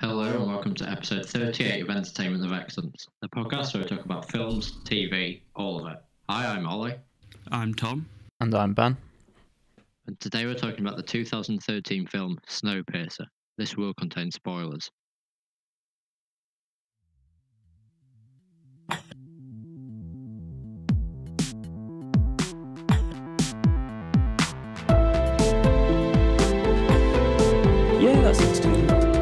Hello and welcome to episode 38 of Entertainment of Excellence, the podcast where we talk about films, TV, all of it. Hi, I'm Ollie. I'm Thom. And I'm Ben. And today we're talking about the 2013 film Snowpiercer. This will contain spoilers. Yeah, that sounds good.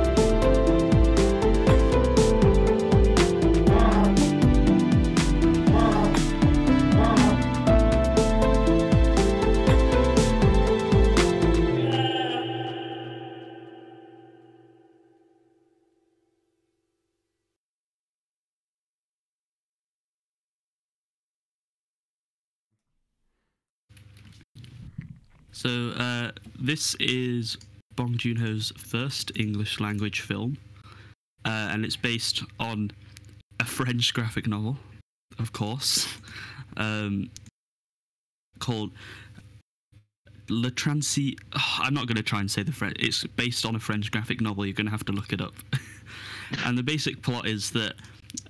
So this is Bong Joon Ho's first English language film, and it's based on a French graphic novel, of course, called Le Transi. I'm not going to try and say the French. It's based on a French graphic novel. You're going to have to look it up. And the basic plot is that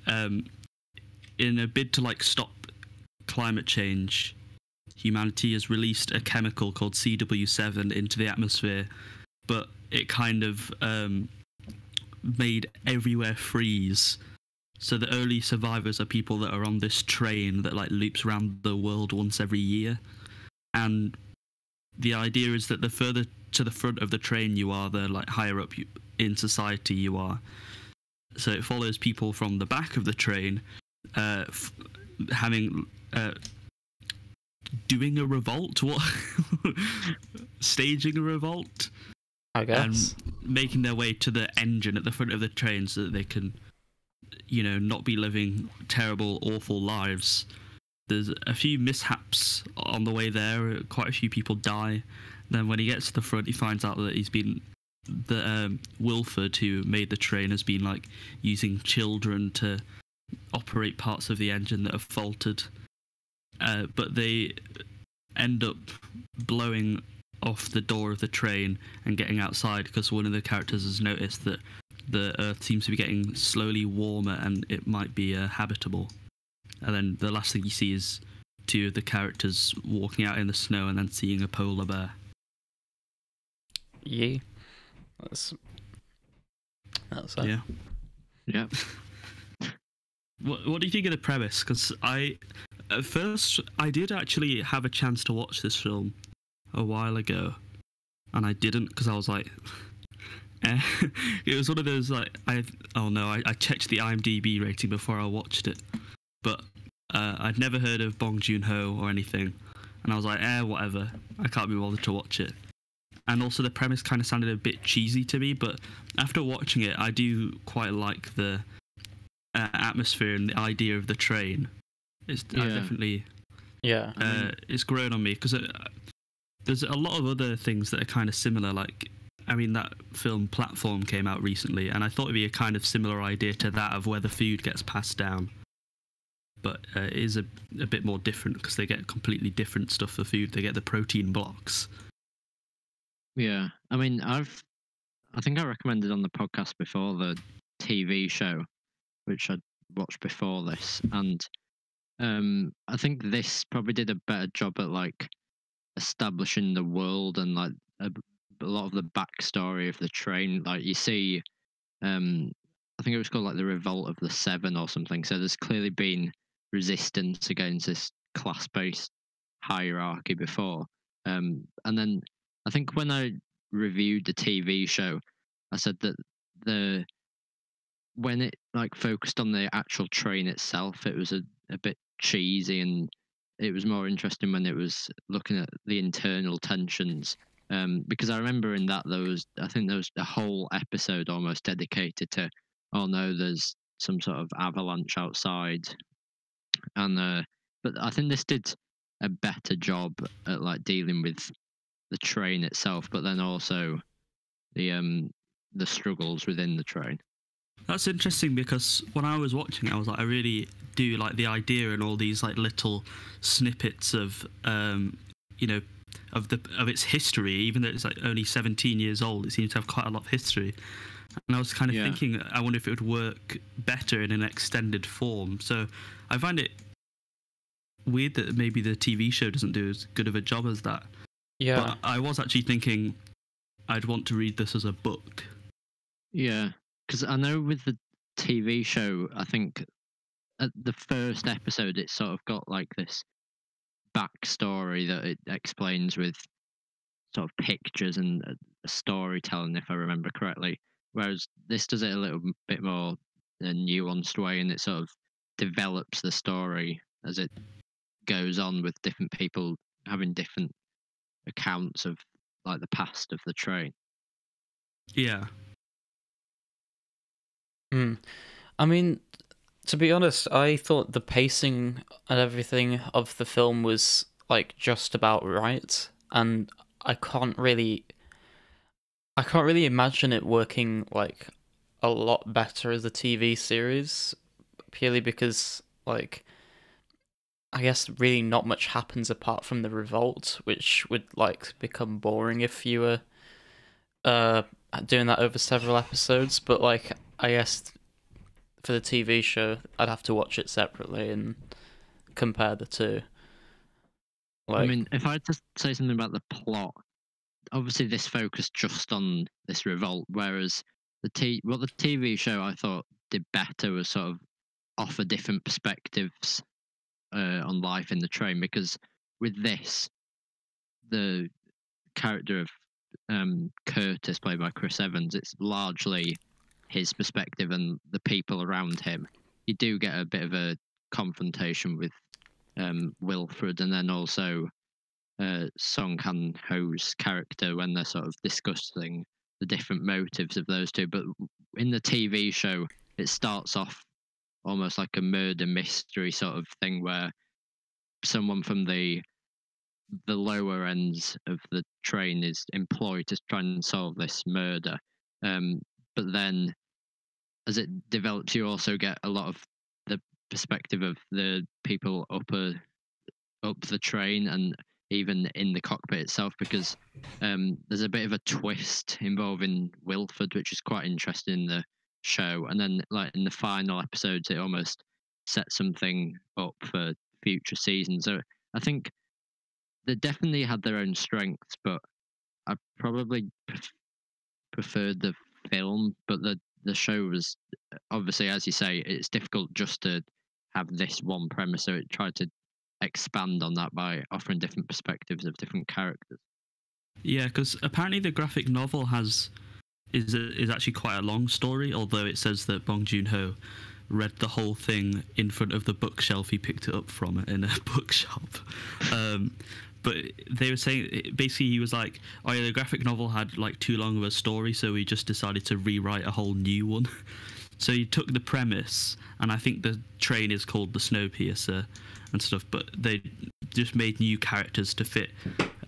in a bid to stop climate change, humanity has released a chemical called CW7 into the atmosphere, but it kind of made everywhere freeze. So the only survivors are people that are on this train that loops around the world once every year. And the idea is that the further to the front of the train you are, the higher up in society you are. So it follows people from the back of the train doing a revolt, staging a revolt, I guess, and making their way to the engine at the front of the train so that they can, not be living terrible, awful lives. There's a few mishaps on the way there. Quite a few people die. Then when he gets to the front, he finds out that Wilford, who made the train, has been using children to operate parts of the engine that have faltered. But they end up blowing off the door of the train and getting outside because one of the characters has noticed that the Earth seems to be getting slowly warmer and it might be habitable. And then the last thing you see is two of the characters walking out in the snow and then seeing a polar bear. Yeah. That's it. Yeah. Yeah. What do you think of the premise? Because at first, I did actually have a chance to watch this film a while ago, and I didn't because I was like, it was one of those I checked the IMDb rating before I watched it, but I'd never heard of Bong Joon Ho or anything, and I was like, whatever, I can't be bothered to watch it. And also the premise kind of sounded a bit cheesy to me, but after watching it, I do quite like the atmosphere and the idea of the train. It's definitely it's grown on me because there's a lot of other things that are kind of similar. That film Platform came out recently, and I thought it'd be a kind of similar idea to that of where the food gets passed down, but it is a bit more different because they get completely different stuff for food. They get the protein blocks. Yeah, I think I recommended on the podcast before the TV show, which I watched before this, and I think this probably did a better job at establishing the world and a lot of the backstory of the train. You see, I think it was called the Revolt of the Seven or something. So there's clearly been resistance against this class-based hierarchy before. And then I think when I reviewed the TV show, I said that when it focused on the actual train itself, it was a bit cheesy, and it was more interesting when it was looking at the internal tensions. Because I remember in that there was a whole episode almost dedicated to, oh no, there's some sort of avalanche outside, and but I think this did a better job at dealing with the train itself, but then also the struggles within the train. That's interesting because when I was watching it, I was like, I really do like the idea and all these little snippets of of its history. Even though it's only 17 years old, it seems to have quite a lot of history. And I was kind of Yeah. thinking, I wonder if it would work better in an extended form. So I find it weird that maybe the TV show doesn't do as good of a job as that. Yeah. But I was actually thinking I'd want to read this as a book. Yeah, because I know with the TV show, I think at the first episode, it's sort of got like this backstory that it explains with sort of pictures and a storytelling, if I remember correctly. Whereas this does it a little bit more nuanced way, and it sort of develops the story as it goes on with different people having different accounts of like the past of the train. Yeah. I mean, to be honest, I thought the pacing and everything of the film was like just about right, and I can't really imagine it working like a lot better as a TV series, purely because like I guess really not much happens apart from the revolt, which would like become boring if you were doing that over several episodes. But like I guess for the TV show, I'd have to watch it separately and compare the two. Like, I mean, if I had to say something about the plot, obviously this focused just on this revolt, whereas the TV show I thought did better was sort of offer different perspectives on life in the train, because with this, the character of Curtis, played by Chris Evans, it's largely his perspective and the people around him. You do get a bit of a confrontation with Wilfred, and then also Song Han Ho's character when they're sort of discussing the different motives of those two. But in the TV show, it starts off almost like a murder mystery sort of thing, where someone from the lower ends of the train is employed to try and solve this murder. But then as it develops, you also get a lot of the perspective of the people up the train and even in the cockpit itself, because there's a bit of a twist involving Wilford, which is quite interesting in the show. And then, like in the final episodes, it almost sets something up for future seasons. So I think they definitely had their own strengths, but I probably preferred the film. But the show was obviously, as you say, it's difficult just to have this one premise, so it tried to expand on that by offering different perspectives of different characters. Yeah, because apparently the graphic novel is actually quite a long story, although it says that Bong Joon Ho read the whole thing in front of the bookshelf he picked it up from in a bookshop. But they were saying, basically he was like, oh yeah, the graphic novel had like too long of a story, so we just decided to rewrite a whole new one. So he took the premise, and I think the train is called the Snowpiercer and stuff, but they just made new characters to fit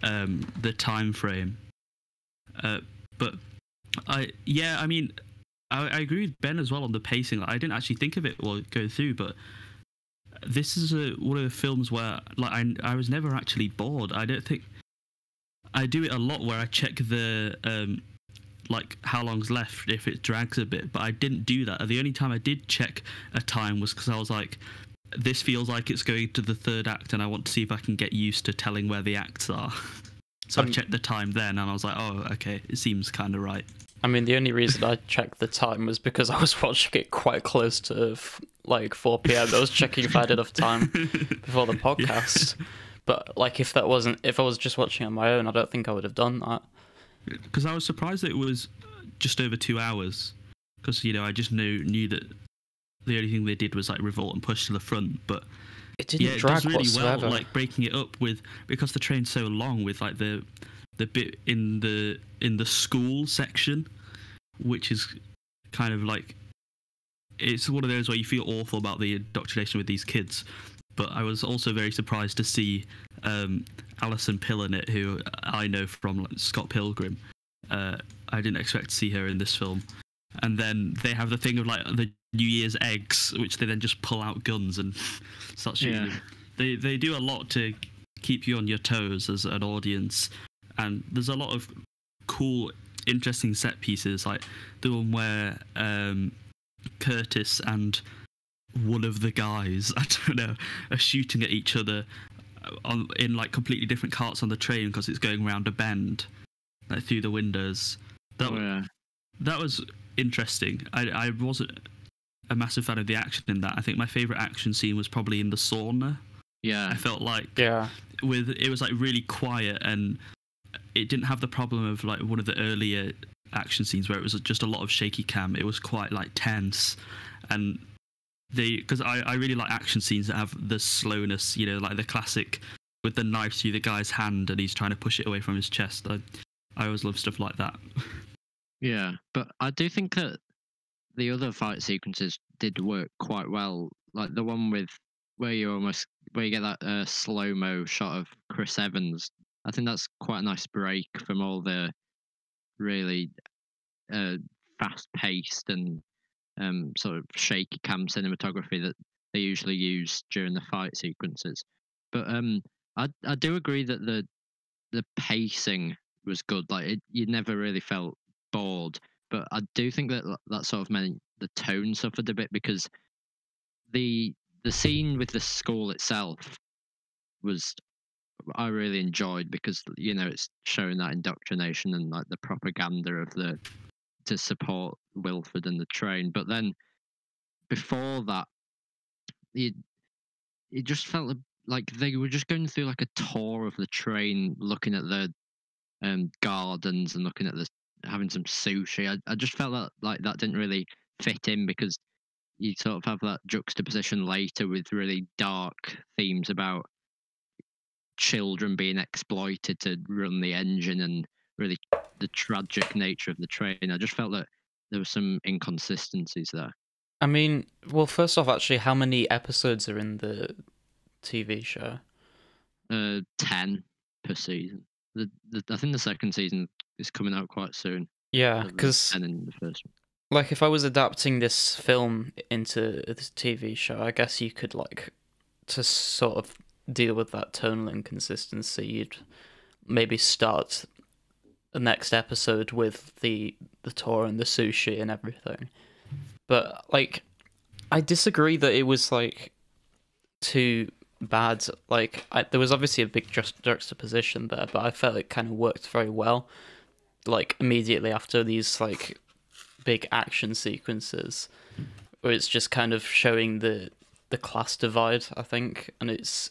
the time frame. But I agree with Ben as well on the pacing. Like, I didn't actually think of it while going through, but this is one of the films where like I was never actually bored. I don't think I do it a lot where I check the like how long's left if it drags a bit, but I didn't do that. The only time I did check a time was because I was like, this feels like it's going to the third act and I want to see if I can get used to telling where the acts are. So I checked the time then and I was like, oh, okay, it seems kind of right. I mean, the only reason I checked the time was because I was watching it quite close to like 4 p.m. I was checking if I had enough time before the podcast. Yeah. But like, if I was just watching on my own, I don't think I would have done that. Because I was surprised that it was just over 2 hours. Because, you know, I just knew that the only thing they did was like revolt and push to the front. But it didn't drag it does really whatsoever. well, like breaking it up because the train's so long, with like the bit in the school section, which is kind of like, it's one of those where you feel awful about the indoctrination with these kids. But I was also very surprised to see Alison Pill in it, who I know from like, Scott Pilgrim. I didn't expect to see her in this film. And then they have the thing of like the New Year's eggs, which they then just pull out guns and start shooting. Yeah. They do a lot to keep you on your toes as an audience. And there's a lot of cool interesting set pieces, like the one where Curtis and one of the guys, I don't know, are shooting at each other in like completely different carts on the train because it's going around a bend, like through the windows. That was interesting. I wasn't a massive fan of the action in that. I think my favourite action scene was probably in the sauna. Yeah. I felt like Yeah. it was like really quiet, and it didn't have the problem of like one of the earlier action scenes where it was just a lot of shaky cam. It was quite like tense, and because I really like action scenes that have the slowness, you know, like the classic with the knife through the guy's hand and he's trying to push it away from his chest. I always love stuff like that. Yeah, but I do think that the other fight sequences did work quite well. Like the one where you get that slow-mo shot of Chris Evans. I think that's quite a nice break from all the really fast-paced and sort of shaky cam cinematography that they usually use during the fight sequences. But I do agree that the pacing was good. Like you never really felt bored. But I do think that sort of meant the tone suffered a bit, because the scene with the school itself was, I really enjoyed, because you know it's showing that indoctrination and like the propaganda of to support Wilford and the train. But then before that, it just felt like they were just going through like a tour of the train, looking at the gardens and looking at having some sushi. I just felt that didn't really fit in, because you sort of have that juxtaposition later with really dark themes about children being exploited to run the engine, and really the tragic nature of the train. I just felt that there were some inconsistencies there. I mean, well, first off, actually, how many episodes are in the TV show? 10 per season. I think the second season is coming out quite soon. Yeah, because 10 in the first one. like if I was adapting this film into this TV show, I guess you could like to sort of deal with that tonal inconsistency. You'd maybe start the next episode with the tour and the sushi and everything. But like, I disagree that it was like too bad. Like, there was obviously a big juxtaposition there, but I felt it kind of worked very well. Like immediately after these like big action sequences, where it's just kind of showing the class divide, I think, and it's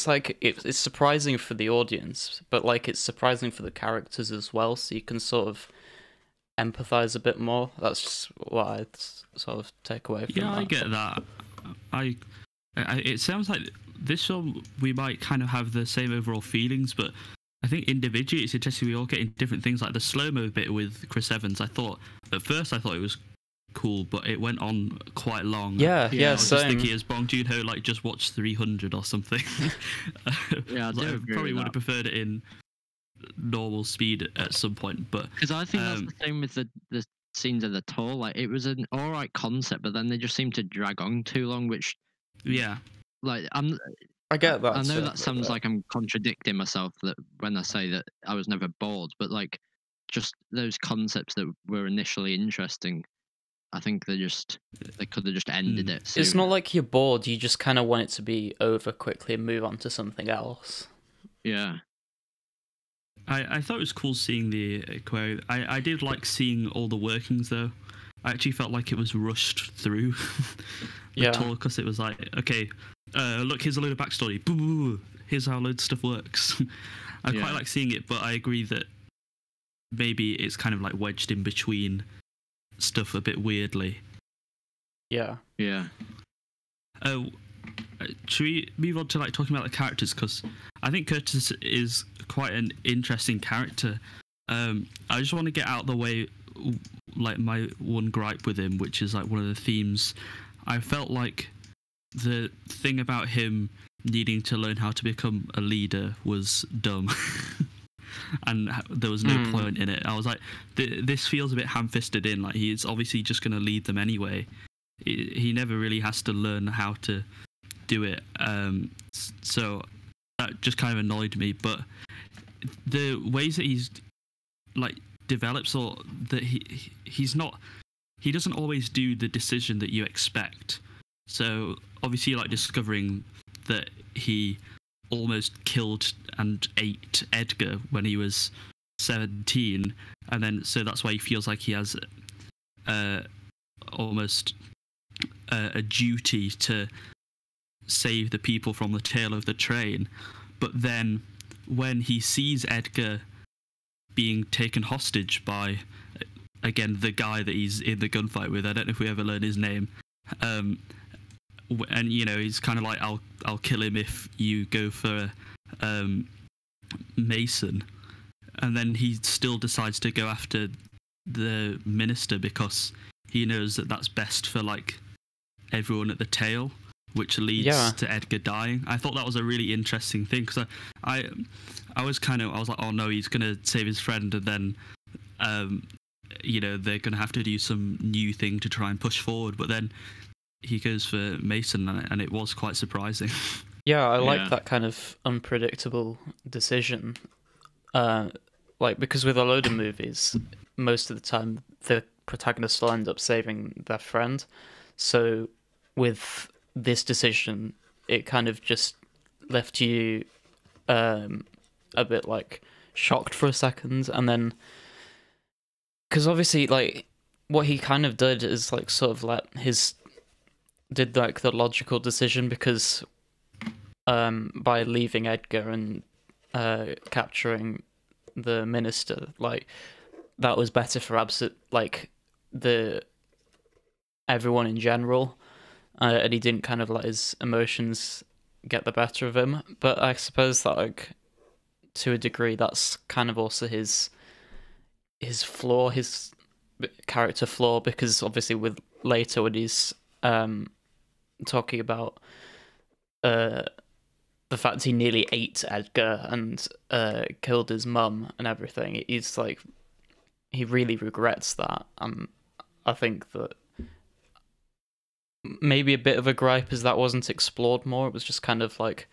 like it's surprising for the audience, but like it's surprising for the characters as well. So you can sort of empathize a bit more. That's just what I sort of take away from that. Yeah, I get that. It sounds like this film, we might kind of have the same overall feelings, but I think individually it's interesting. We all getting different things. Like the slow-mo bit with Chris Evans, at first I thought it was cool, but it went on quite long. Yeah, I was just same. thinking, as Bong Joon Ho like just watched 300 or something. Yeah, I do agree probably with would have that. preferred it in normal speed at some point, but Because I think that's the same with the scenes of the tour. Like it was an all right concept, but then they just seemed to drag on too long. Which, yeah, like I get that. I know too, that sounds but- like I'm contradicting myself that when I say that I was never bored, but like just those concepts that were initially interesting, I think they could have just ended it. It's sooner. not like you're bored. You just kind of want it to be over quickly and move on to something else. Yeah. I thought it was cool seeing the aquarium. I did like seeing all the workings though. I actually felt like it was rushed through the tour, because it was like, okay, look, here's a load of backstory. Boo, here's how loads of stuff works. I quite like seeing it, but I agree that maybe it's kind of like wedged in between stuff a bit weirdly. Yeah. Yeah. Should we move on to like talking about the characters? Because I think Curtis is quite an interesting character. I just want to get out of the way like my one gripe with him, which is like one of the themes. I felt like the thing about him needing to learn how to become a leader was dumb. And there was no point in it. I was like, this feels a bit ham-fisted in. Like he's obviously just going to lead them anyway. He never really has to learn how to do it. So that just kind of annoyed me. But the ways that he's like develops, or that he doesn't always do the decision that you expect. So obviously, like discovering that he almost killed and ate Edgar when he was 17, and then so that's why he feels like he has almost a duty to save the people from the tail of the train. But then when he sees Edgar being taken hostage by, again, the guy that he's in the gunfight with, I don't know if we ever learn his name, and he's kind of like, I'll kill him if you go for Mason, and then he still decides to go after the minister because he knows that that's best for like everyone at the tail, which leads to Edgar dying. I thought that was a really interesting thing because I was like, oh no, he's gonna save his friend, and then they're gonna have to do some new thing to try and push forward. But then he goes for Mason, and it was quite surprising. Yeah, I like that kind of unpredictable decision. Because with a load of movies, most of the time the protagonist will end up saving their friend. So with this decision, it kind of just left you a bit like shocked for a second, and then because obviously like what he kind of did is like sort of did like the logical decision, because by leaving Edgar and capturing the minister, like that was better for everyone in general, and he didn't kind of let his emotions get the better of him. But I suppose that like to a degree that's kind of also his flaw, his character flaw, because obviously with later when he's talking about the fact he nearly ate Edgar and killed his mum and everything, he's like, he really regrets that. I think that maybe a bit of a gripe is that wasn't explored more. It was just kind of like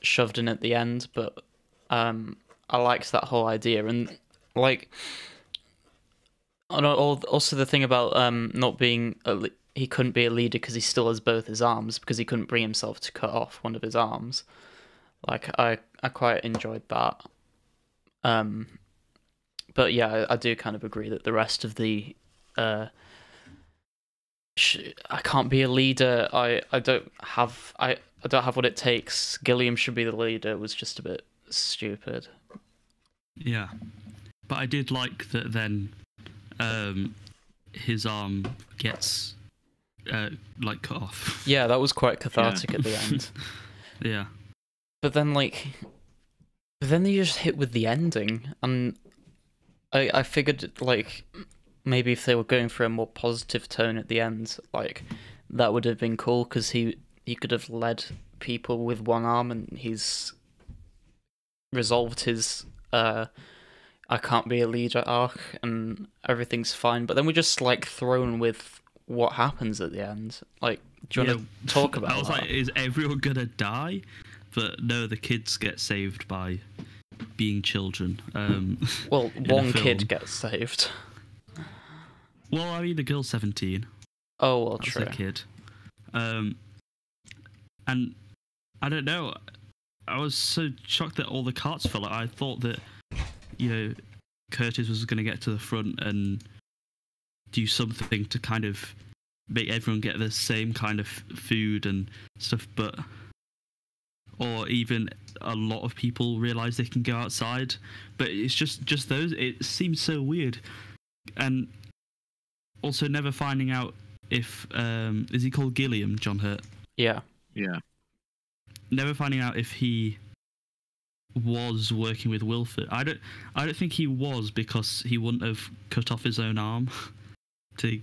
shoved in at the end. But I liked that whole idea, and like also the thing about not being he couldn't be a leader because he still has both his arms, because he couldn't bring himself to cut off one of his arms. Like I quite enjoyed that. But yeah, I do kind of agree that the rest of the I can't be a leader. I don't have what it takes. Gilliam should be the leader. It was just a bit stupid. Yeah, but I did like that. Then his arm gets cut off. Yeah, that was quite cathartic at the end. Yeah, but then they just hit with the ending, and I figured like maybe if they were going for a more positive tone at the end, like that would have been cool, because he could have led people with one arm, and he's resolved his I can't be a leader arc, and everything's fine. But then we're just like thrown with what happens at the end. Like, do you want to talk about that? I was like, is everyone gonna die? But no, the kids get saved by being children. Well, one kid gets saved. Well, I mean, the girl's 17. Oh, well, that's true. a kid. And I don't know. I was so shocked that all the carts fell out. I thought that, Curtis was going to get to the front and do something to kind of make everyone get the same kind of food and stuff, or even a lot of people realize they can go outside. But it's just those. It seems so weird. And also never finding out if is he called Gilliam, John Hurt? Yeah. Never finding out if he was working with Wilford. I don't think he was, because he wouldn't have cut off his own arm to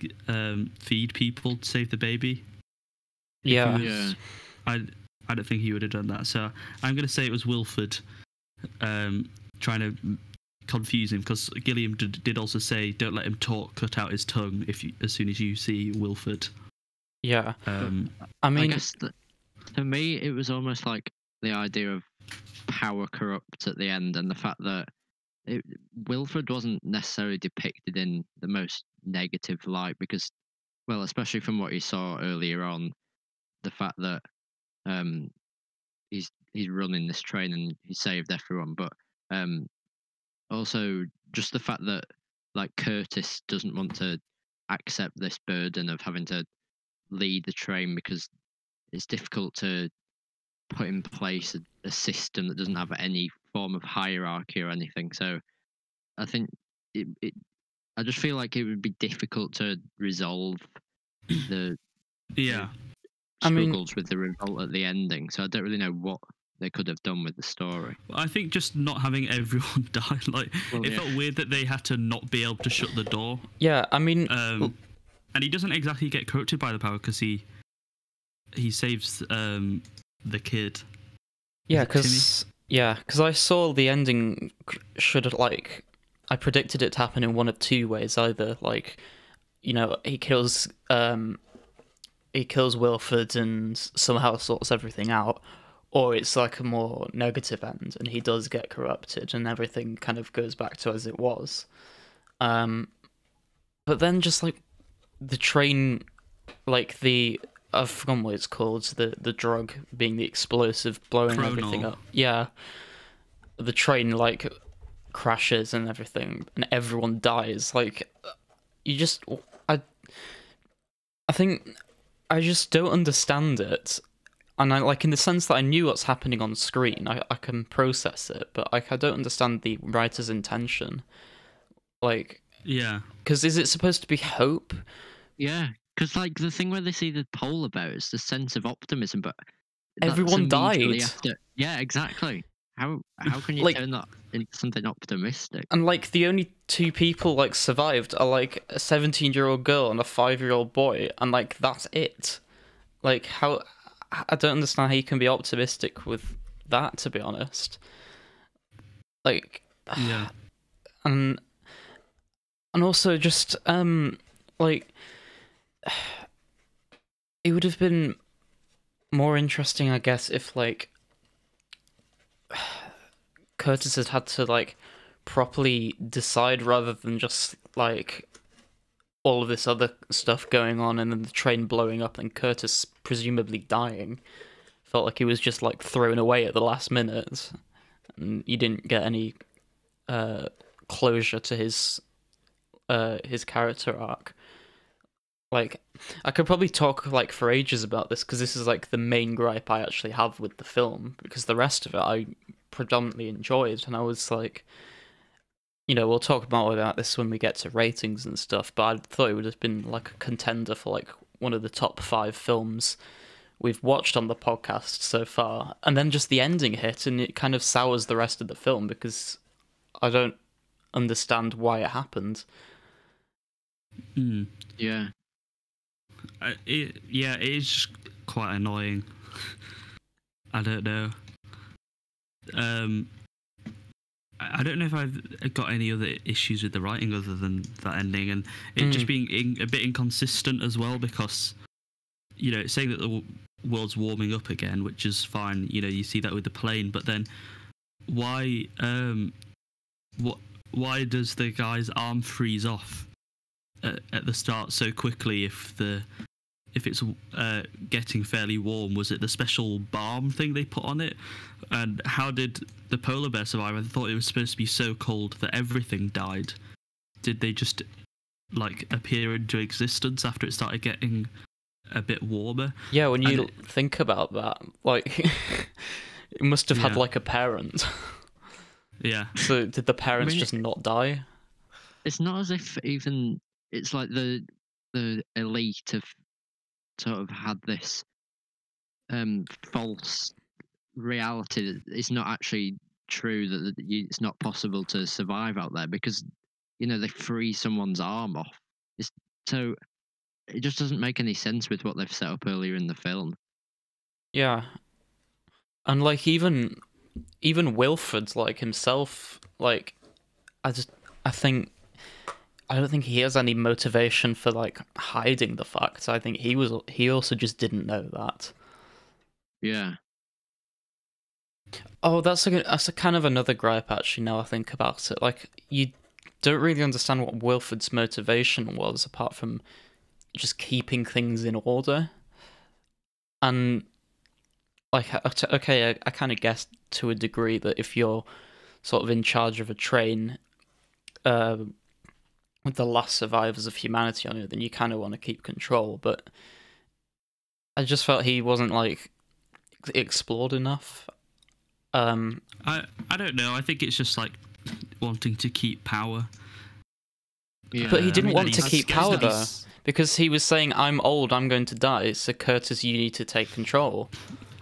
feed people to save the baby. Yeah. I don't think he would have done that. So I'm going to say it was Wilford trying to confuse him, because Gilliam did also say, don't let him talk, cut out his tongue as soon as you see Wilford. Yeah. I guess that, to me, it was almost like the idea of power corrupt at the end, and the fact that Wilfred wasn't necessarily depicted in the most negative light because, well, especially from what you saw earlier on, the fact that um, he's running this train and he saved everyone, but um, also just the fact that like Curtis doesn't want to accept this burden of having to lead the train because it's difficult to put in place a system that doesn't have any form of hierarchy or anything. So I think I just feel like it would be difficult to resolve the Yeah. I mean- struggles with the revolt at the ending. So I don't really know what they could have done with the story. I think just not having everyone die, like Well, it yeah. felt weird that they had to not be able to shut the door. Yeah, I mean, And he doesn't exactly get corrupted by the power because he saves the kid. yeah, Is it because I saw the ending should like I predicted it to happen in one of two ways. Either like, he kills Wilford and somehow sorts everything out, or it's like a more negative end and he does get corrupted and everything kind of goes back to as it was. But then just like the train, like I've forgotten what it's called, the drug being the explosive blowing everything Chronol. up. Yeah. The train like crashes and everything and everyone dies. Like I think I just don't understand it. And I like in the sense that I knew what's happening on screen, I can process it, but like I don't understand the writer's intention. Like, Yeah. because is it supposed to be hope? Yeah, because like the thing where they see the polar bears, the sense of optimism, but that's Everyone immediately died. After. Yeah, exactly. How can you Like- turn that into something optimistic? And like the only two people like survived are like a 17-year-old girl and a 5-year-old boy, and like that's it. Like how I don't understand how you can be optimistic with that, to be honest. Like, Yeah. and also just like it would have been more interesting, I guess, if like Curtis had to like properly decide rather than just like all of this other stuff going on and then the train blowing up and Curtis presumably dying. Felt like he was just like thrown away at the last minute and you didn't get any closure to his character arc. Like, I could probably talk like for ages about this because this is like the main gripe I actually have with the film, because the rest of it I predominantly enjoyed, and I was like, we'll talk more about this when we get to ratings and stuff, but I thought it would have been like a contender for like one of the top 5 films we've watched on the podcast so far. And then just the ending hit and it kind of sours the rest of the film because I don't understand why it happened. Yeah. It is quite annoying. I don't know. I don't know if I've got any other issues with the writing other than that ending, and it just being a bit inconsistent as well, because it's saying that the world's warming up again, which is fine. You see that with the plane, but then why does the guy's arm freeze off at the start so quickly if it's getting fairly warm? Was it the special balm thing they put on it? And how did the polar bear survive? I thought it was supposed to be so cold that everything died. Did they just like appear into existence after it started getting a bit warmer? Yeah, when you think about that, like it must have had like a parent. Yeah. So did the parents just not die? It's not as if even it's like the elite have sort of had this false reality that it's not actually true, that it's not possible to survive out there because they free someone's arm off. So it just doesn't make any sense with what they've set up earlier in the film. Yeah, and like even Wilford, like himself, like I don't think he has any motivation for like hiding the facts. I think he also just didn't know that. Yeah. Oh, that's a kind of another gripe actually. Now I think about it, like you don't really understand what Wilfred's motivation was apart from just keeping things in order. And like, okay, I kind of guess to a degree that if you're sort of in charge of a train, uh, with the last survivors of humanity on it, then you kind of want to keep control. But I just felt he wasn't like explored enough. I don't know. I think it's just like wanting to keep power. Yeah, But he I didn't mean, want to he's- keep power though, he's- because he was saying, "I'm old, I'm going to die." So Curtis, you need to take control.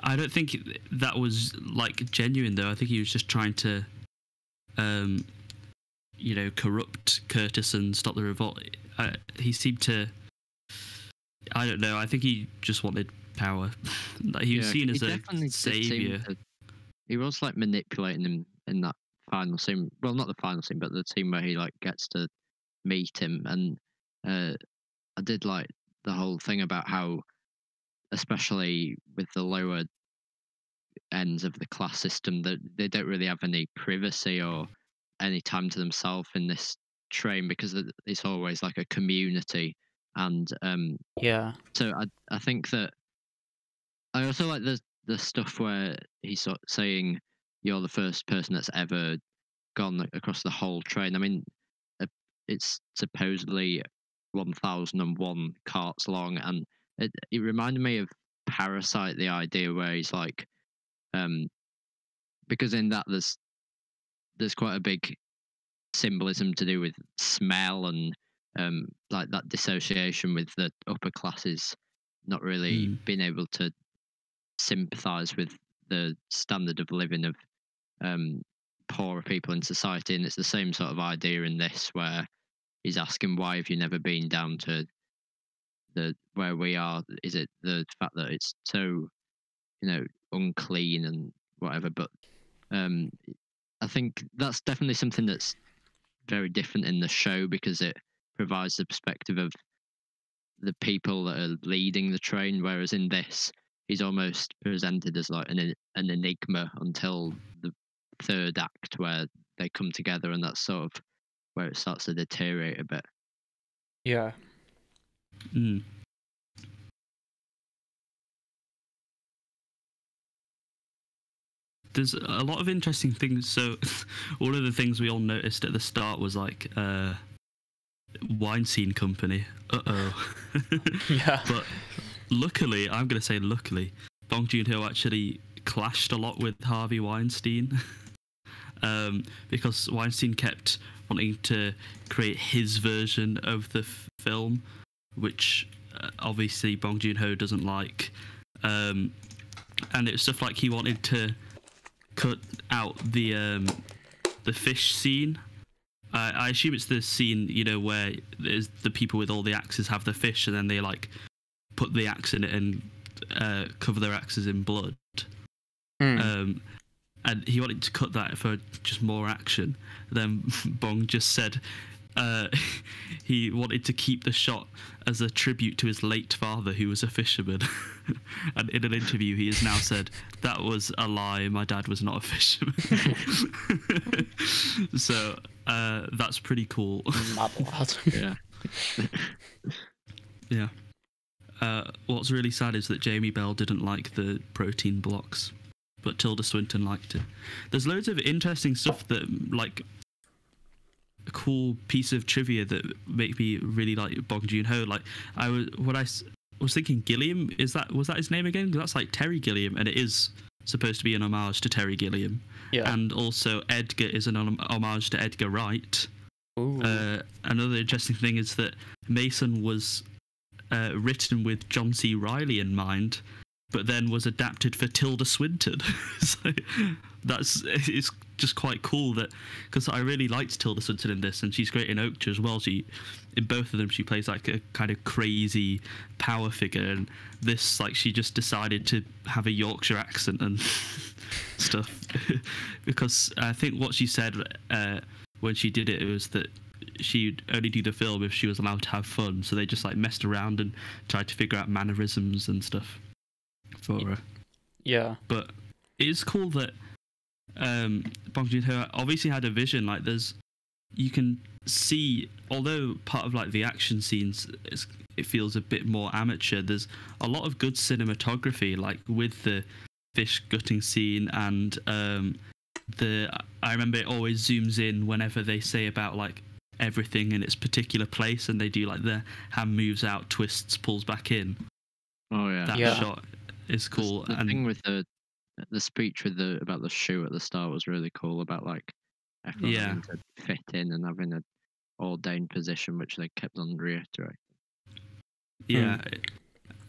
I don't think that was like genuine though. I think he was just trying to, corrupt Curtis and stop the revolt. He seemed to. I don't know. I think he just wanted power. Like, he was yeah, seen he as a definitely did seem savior. he was like manipulating him in that final scene. Well, not the final scene, but the scene where he like gets to meet him. And I did like the whole thing about how, especially with the lower ends of the class system, that they don't really have any privacy or any time to themselves in this train, because it's always like a community. And Yeah, so I think that I also like the stuff where he's sort of saying you're the first person that's ever gone across the whole train. I mean, uh, it's supposedly 1001 carts long, and it reminded me of Parasite, the idea where he's like, um, because in that there's quite a big symbolism to do with smell and like that dissociation with the upper classes not really being able to sympathize with the standard of living of um, poorer people in society. And it's the same sort of idea in this, where he's asking, why have you never been down to the where we are? Is it the fact that it's so, unclean and whatever? But um, I think that's definitely something that's very different in the show, because it provides the perspective of the people that are leading the train, whereas in this, he's almost presented as like an enigma until the third act, where they come together, and that's sort of where it starts to deteriorate a bit. yeah. Mm. There's a lot of interesting things. So, one of the things we all noticed at the start was like Weinstein Company. Yeah. But luckily, I'm going to say luckily, Bong Joon Ho actually clashed a lot with Harvey Weinstein. Because Weinstein kept wanting to create his version of the film, which obviously Bong Joon Ho doesn't like. And it's stuff like he wanted to cut out the fish scene. I assume it's the scene, where there's the people with all the axes have the fish, and then they like put the axe in it and cover their axes in blood. And he wanted to cut that for just more action. Then Bong just said he wanted to keep the shot as a tribute to his late father, who was a fisherman. And in an interview, he has now said, "That was a lie. My dad was not a fisherman." So that's pretty cool. Mad lad. Yeah. Yeah. What's really sad is that Jamie Bell didn't like the protein blocks, but Tilda Swinton liked it. There's loads of interesting stuff that, like, a cool piece of trivia that make me really like Bong Joon Ho. Like, I was thinking Gilliam, was that his name again? 'Cause that's like Terry Gilliam, and it is supposed to be an homage to Terry Gilliam. Yeah. And also Edgar is an homage to Edgar Wright. Ooh. Another interesting thing is that Mason was written with John C. Reilly in mind, but then was adapted for Tilda Swinton. So it's just quite cool that, because I really liked Tilda Swinton in this, and she's great in Okja as well. In both of them, she plays like a kind of crazy power figure, and this, like, she just decided to have a Yorkshire accent and stuff. Because I think what she said when she did it was that she'd only do the film if she was allowed to have fun, so they just like messed around and tried to figure out mannerisms and stuff for her. Yeah. But it is cool that Bong Joon Ho obviously had a vision. Like, you can see, although part of like the action scenes it feels a bit more amateur, there's a lot of good cinematography, like with the fish gutting scene, and I remember it always zooms in whenever they say about like everything in its particular place, and they do like the hand moves out, twists, pulls back in. Oh yeah, That shot is cool. The thing with the speech with about the shoe at the start was really cool, about like everyone having to fit in and having an ordained position, which they kept on reiterating. Yeah,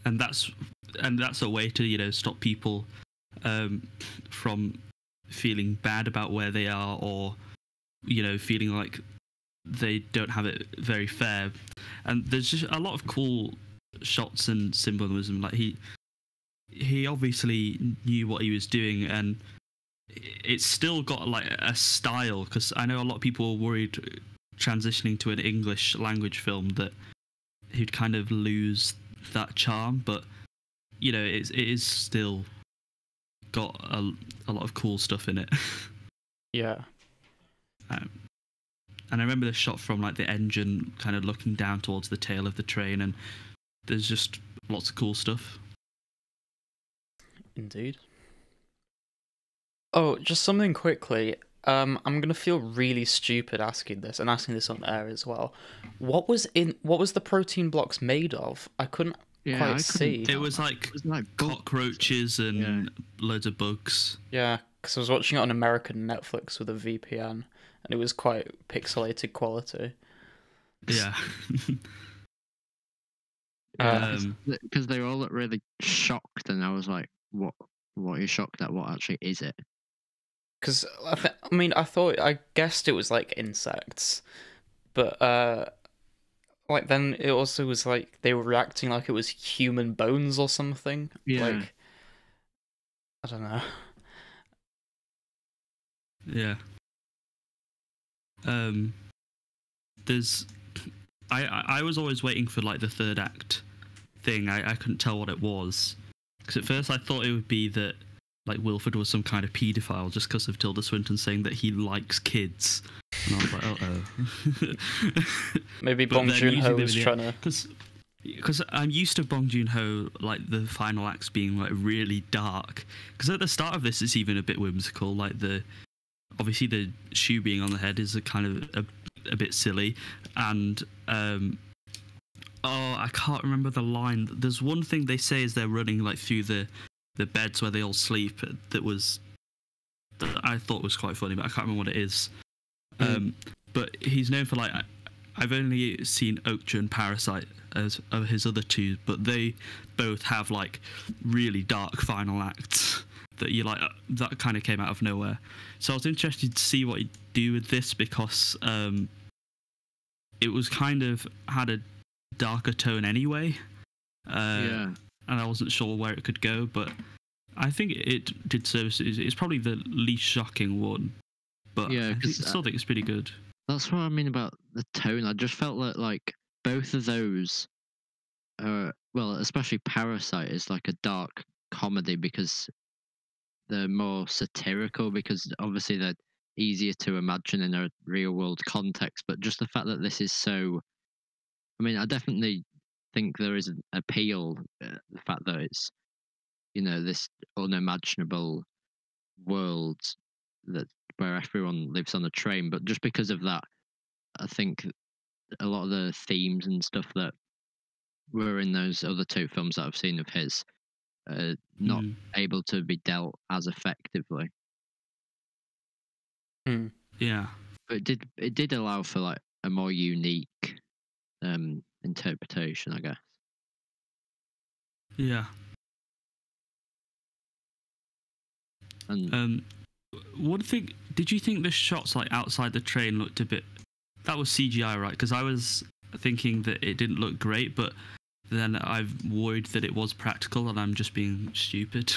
and that's a way to stop people from feeling bad about where they are, or feeling like they don't have it very fair. And there's just a lot of cool shots and symbolism. Like he obviously knew what he was doing, and it's still got like a style, because I know a lot of people were worried transitioning to an English language film that he'd kind of lose that charm, but it is still got a lot of cool stuff in it. Yeah. And I remember the shot from like the engine kind of looking down towards the tail of the train, and there's just lots of cool stuff. Indeed. Oh, just something quickly. I'm gonna feel really stupid asking this, and asking this on air as well. What was the protein blocks made of? I couldn't quite see. It was like cockroaches and loads of bugs. Yeah, because I was watching it on American Netflix with a VPN, and it was quite pixelated quality. Yeah. Because they all looked really shocked, and I was like, "What are you shocked at? What actually is it?" Because I guessed it was like insects, but like then it also was like they were reacting like it was human bones or something. Yeah. Like, I don't know. Yeah. There's, I was always waiting for like the third act thing. I couldn't tell what it was, because at first I thought it would be that like Wilford was some kind of paedophile just because of Tilda Swinton saying that he likes kids, and I was like, Maybe Bong Joon Ho was trying to. Because I'm used to Bong Joon Ho, like the final acts being like really dark. Because at the start of this, it's even a bit whimsical. Like obviously the shoe being on the head is a kind of a bit silly, and I can't remember the line. There's one thing they say as they're running like through the beds where they all sleep that I thought was quite funny, but I can't remember what it is. But he's known for like, I've only seen Okja and Parasite as of his other two, but they both have like really dark final acts that you like, that kind of came out of nowhere. So I was interested to see what he'd do with this, because it was kind of had a darker tone anyway. And I wasn't sure where it could go, but I think it did services. It's probably the least shocking one, but I still think it's pretty good. That's what I mean about the tone. I just felt like both of those, well, especially Parasite is like a dark comedy because they're more satirical, because obviously they're easier to imagine in a real world context. But just the fact that this is so, I mean, I definitely think there is an appeal, the fact that it's this unimaginable world where everyone lives on a train, but just because of that, I think a lot of the themes and stuff that were in those other two films that I've seen of his not able to be dealt as effectively. Yeah, but it did allow for like a more unique interpretation, I guess. Yeah. And one thing, did you think the shots like outside the train looked a bit? That was CGI, right? Because I was thinking that it didn't look great, but then I've worried that it was practical and I'm just being stupid.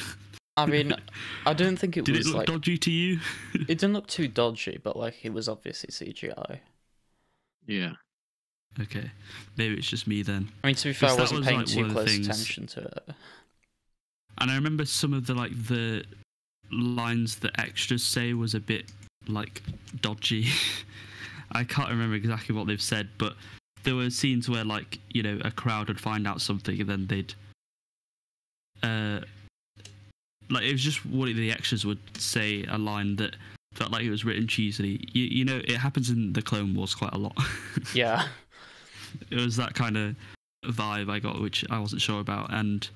I mean, I don't think it Did was it look like dodgy to you? It didn't look too dodgy, but like it was obviously CGI. Yeah. Okay, maybe it's just me then. I mean, to be fair, I wasn't paying like too close attention to it. And I remember some of the lines that extras say was a bit like dodgy. I can't remember exactly what they've said, but there were scenes where, like, you know, a crowd would find out something and then they'd like, it was just one of the extras would say a line that felt like it was written cheesily. You know, it happens in the Clone Wars quite a lot. Yeah. It was that kind of vibe I got, which I wasn't sure about. And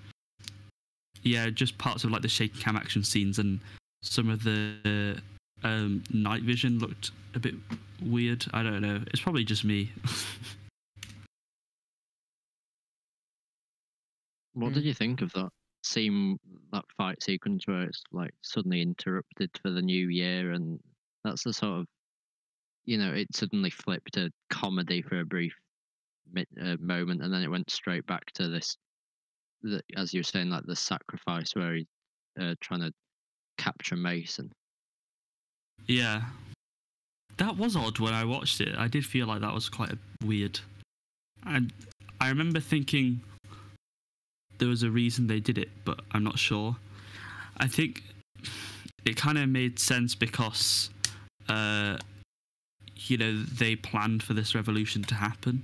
yeah, just parts of like the shaky cam action scenes and some of the night vision looked a bit weird. I don't know. It's probably just me. What did you think of that scene, that fight sequence where it's like suddenly interrupted for the new year, and that's the sort of, you know, it suddenly flipped to comedy for a brief moment, and then it went straight back to this, as you were saying, like the sacrifice where he's trying to capture Mason. Yeah. That was odd when I watched it. I did feel like that was quite weird. And I remember thinking there was a reason they did it, but I'm not sure. I think it kind of made sense because, you know, they planned for this revolution to happen.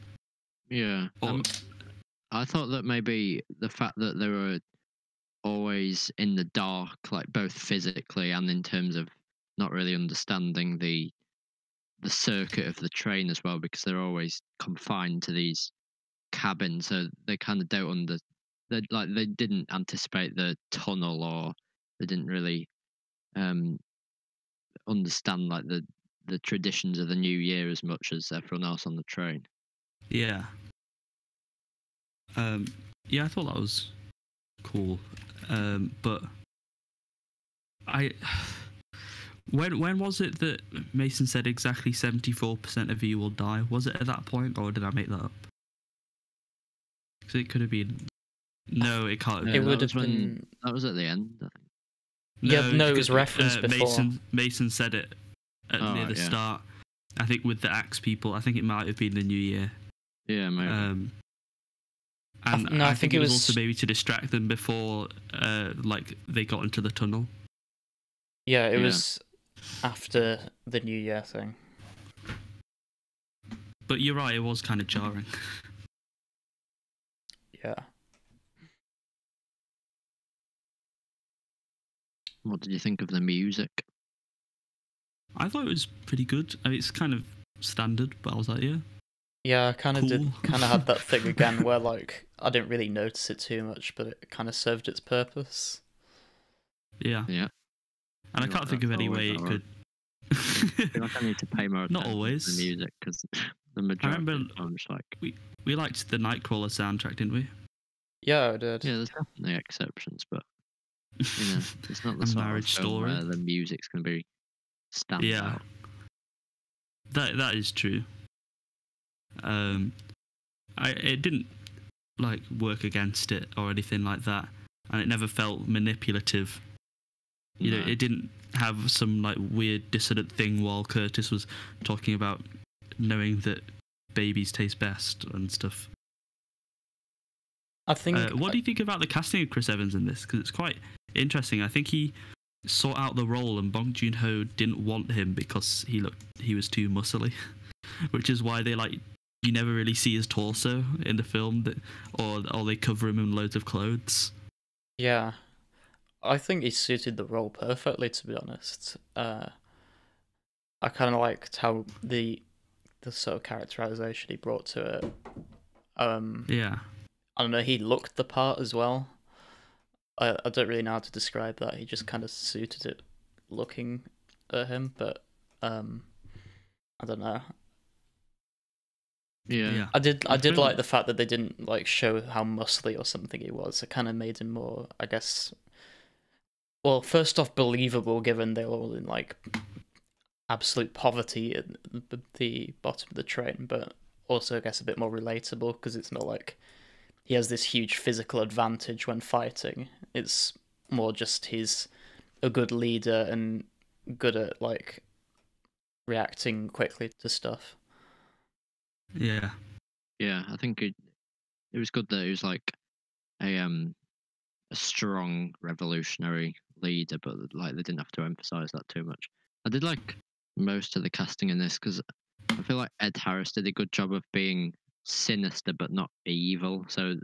Yeah. I thought that maybe the fact that they were always in the dark, like both physically and in terms of not really understanding the circuit of the train as well, because they're always confined to these cabins, so they kind of don't they didn't anticipate the tunnel, or they didn't really understand like the traditions of the new year as much as everyone else on the train. Yeah. Yeah, I thought that was cool. But when was it that Mason said exactly 74% of you will die? Was it at that point, or did I make that up? Because it could have been. No, it can't. It would have been. That was at the end, I think. Yeah, no, it was referenced before. Mason said it near the start. I think with the axe people. I think it might have been the new year. Yeah, maybe. And I think it was also maybe to distract them before, like, they got into the tunnel. Yeah, it was after the New Year thing. But you're right, it was kind of jarring. Yeah. What did you think of the music? I thought it was pretty good. I mean, it's kind of standard, but I was like, yeah. Yeah, I kind of cool. had that thing again where, like, I didn't really notice it too much, but it kind of served its purpose. Yeah. Yeah. And I can't think of any way it could. I feel like I need to pay more attention Not always. to the music, because the majority of the time it's like... We liked the Nightcrawler soundtrack, didn't we? Yeah, I did. Yeah, there's definitely exceptions, but, you know, it's not the sort of film story where the music's going to be stand out. That is true. It didn't like work against it or anything like that, and it never felt manipulative. You know, it didn't have some like weird dissonant thing while Curtis was talking about knowing that babies taste best and stuff. I think. What do you think about the casting of Chris Evans in this? Because it's quite interesting. I think he sought out the role, and Bong Joon Ho didn't want him because he was too muscly, which is why you never really see his torso in the film, or they cover him in loads of clothes. Yeah, I think he suited the role perfectly, to be honest. I kind of liked how the sort of characterization he brought to it. Yeah. I don't know, he looked the part as well. I don't really know how to describe that. He just kind of suited it looking at him, but I don't know. Yeah. I did like the fact that they didn't like show how muscly or something he was. It kind of made him more, I guess, well, first off, believable, given they were all in like absolute poverty at the bottom of the train, but also I guess a bit more relatable because it's not like he has this huge physical advantage when fighting. It's more just he's a good leader and good at like reacting quickly to stuff. Yeah. Yeah, I think it was good that he was like a strong revolutionary leader, but like they didn't have to emphasize that too much. I did like most of the casting in this because I feel like Ed Harris did a good job of being sinister but not evil. So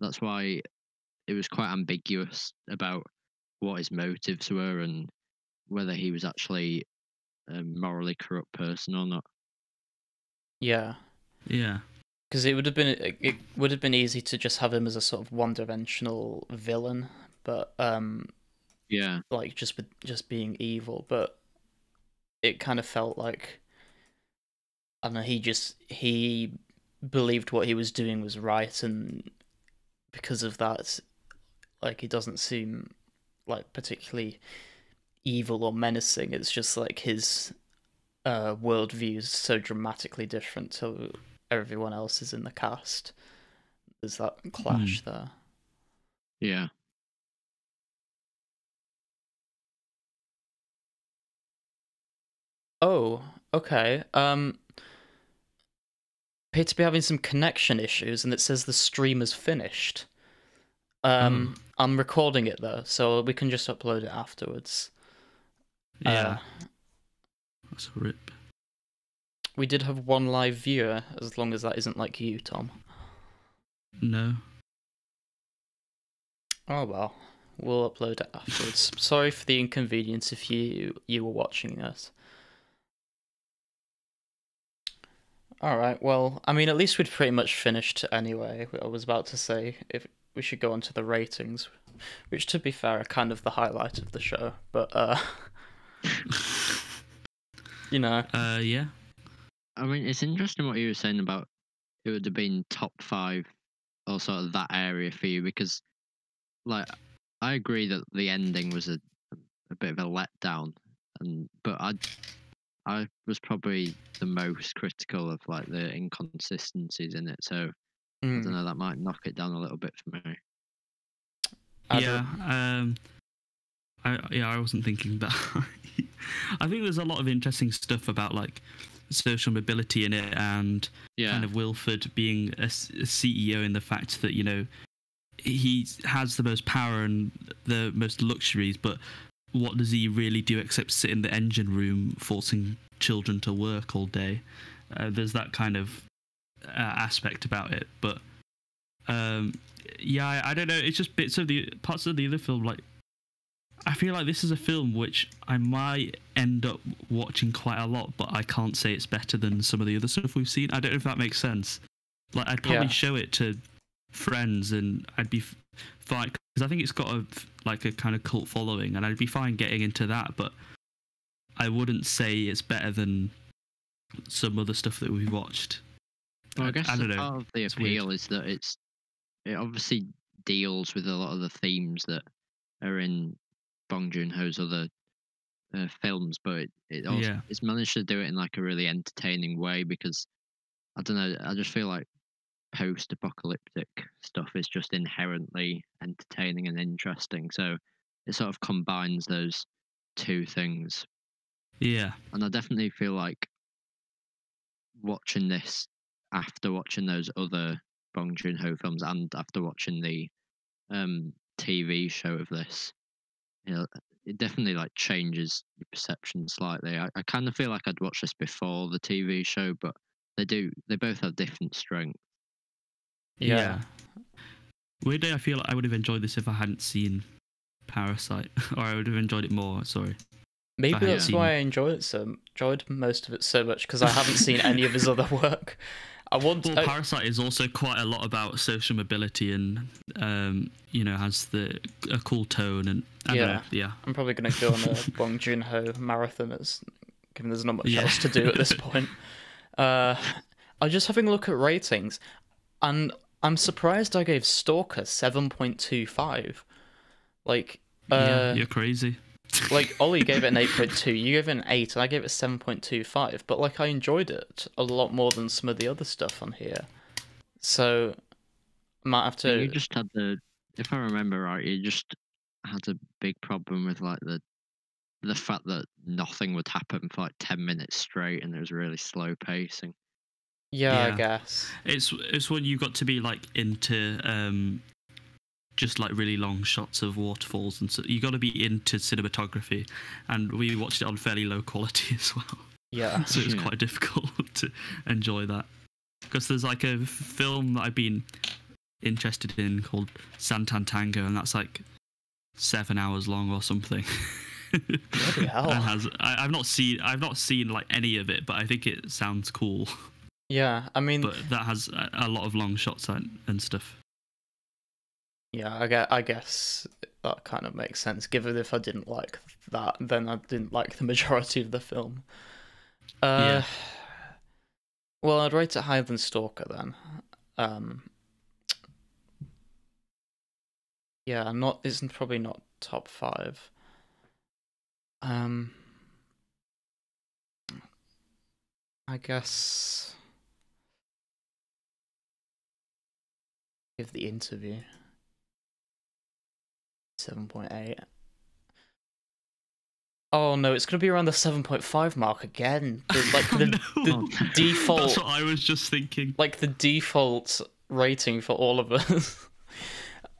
that's why it was quite ambiguous about what his motives were and whether he was actually a morally corrupt person or not. Yeah. Yeah. Because it would have been easy to just have him as a sort of one-dimensional villain, but Yeah, like just being evil. But it kind of felt like, I don't know, he believed what he was doing was right, and because of that, like, he doesn't seem like particularly evil or menacing. It's just like his worldview is so dramatically different to everyone else's in the cast. There's that clash there. yeah. Oh, okay. Appear to be having some connection issues, and it says the stream is finished. I'm recording it though, so we can just upload it afterwards. Yeah. That's a rip. We did have one live viewer, as long as that isn't like you, Tom. No. Oh well, we'll upload it afterwards. Sorry for the inconvenience if you were watching us. Alright, well, I mean, at least we'd pretty much finished anyway. I was about to say if we should go on to the ratings, which, to be fair, are kind of the highlight of the show, but, you know. Yeah. I mean, it's interesting what you were saying about it would have been top 5 or sort of that area for you because, like, I agree that the ending was a bit of a letdown, but I was probably the most critical of like the inconsistencies in it. So I don't know, that might knock it down a little bit for me. I wasn't thinking that. I think there's a lot of interesting stuff about like social mobility in it, and kind of Wilford being a CEO in the fact that, you know, he has the most power and the most luxuries, but what does he really do except sit in the engine room forcing children to work all day? There's that kind of aspect about it, but I don't know. It's just bits of the parts of the other film. Like, I feel like this is a film which I might end up watching quite a lot, but I can't say it's better than some of the other stuff we've seen. I don't know if that makes sense. Like, I'd probably show it to friends and I'd be fine, because I think it's got a kind of cult following, and I'd be fine getting into that, but I wouldn't say it's better than some other stuff that we've watched. Well, I guess I don't know. part of the appeal is that it obviously deals with a lot of the themes that are in Bong Joon Ho's other films, but it also it's managed to do it in like a really entertaining way, because I don't know, I just feel like post-apocalyptic stuff is just inherently entertaining and interesting, so it sort of combines those two things. And I definitely feel like watching this after watching those other Bong Joon Ho films and after watching the TV show of this, you know, it definitely like changes your perception slightly. I kind of feel like I'd watched this before the TV show, but they both have different strengths. Yeah. Weirdly, I feel like I would have enjoyed this if I hadn't seen Parasite, or I would have enjoyed it more. Sorry. Maybe that's why I enjoyed most of it so much, because I haven't seen any of his other work. Parasite is also quite a lot about social mobility, and you know, has a cool tone, and I don't know, I'm probably going to go on a Bong Joon Ho marathon, given there's not much else to do at this point. I'm just having a look at ratings, and I'm surprised I gave Stalker 7.25. Like, you're crazy. Like, Ollie gave it an 8.2, you gave it an 8, and I gave it 7.25, but like, I enjoyed it a lot more than some of the other stuff on here. So I might have to... You just had if I remember right, you just had a big problem with like the fact that nothing would happen for like 10 minutes straight, and it was really slow pacing. I guess it's when you got to be like into just like really long shots of waterfalls, and so you got to be into cinematography, and we watched it on fairly low quality as well. Yeah. So it's quite difficult to enjoy that. Because there's like a film that I've been interested in called Santan Tango, and that's like 7 hours long or something. Bloody hell. And I've not seen like any of it, but I think it sounds cool. Yeah, I mean, But that has a lot of long shots and stuff. yeah, I guess that kind of makes sense. Given if I didn't like that, then I didn't like the majority of the film. Yeah. Well, I'd rate it higher than Stalker then. Yeah, it's probably not top 5. I guess give The Interview 7.8. Oh no, it's gonna be around the 7.5 mark again. The default. That's what I was just thinking. Like the default rating for all of us.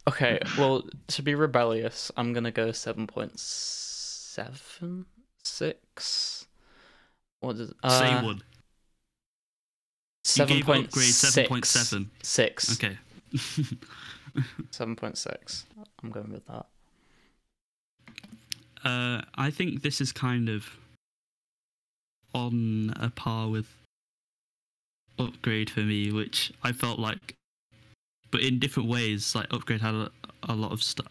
Okay, well, to be rebellious, I'm gonna go 7.76. What does Say one. You gave upgrade 7.7. 6. Okay. 7.6. I'm going with that. I think this is kind of on a par with Upgrade for me, which I felt like, but in different ways. Like Upgrade had a lot of stuff.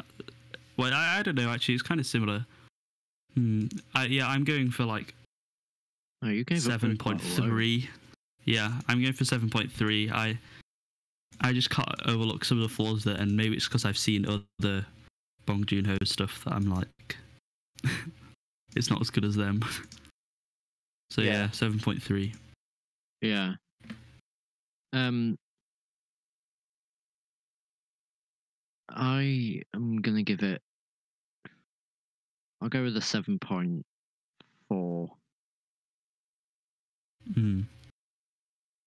Well, I don't know. Actually, it's kind of similar. I'm going for like. Oh, you gave 7.3. Yeah, I'm going for 7.3. I just can't overlook some of the flaws there, and maybe it's because I've seen other Bong Joon Ho stuff that I'm like, it's not as good as them. So yeah 7.3. Yeah. I am gonna give it. I'll go with a 7.4.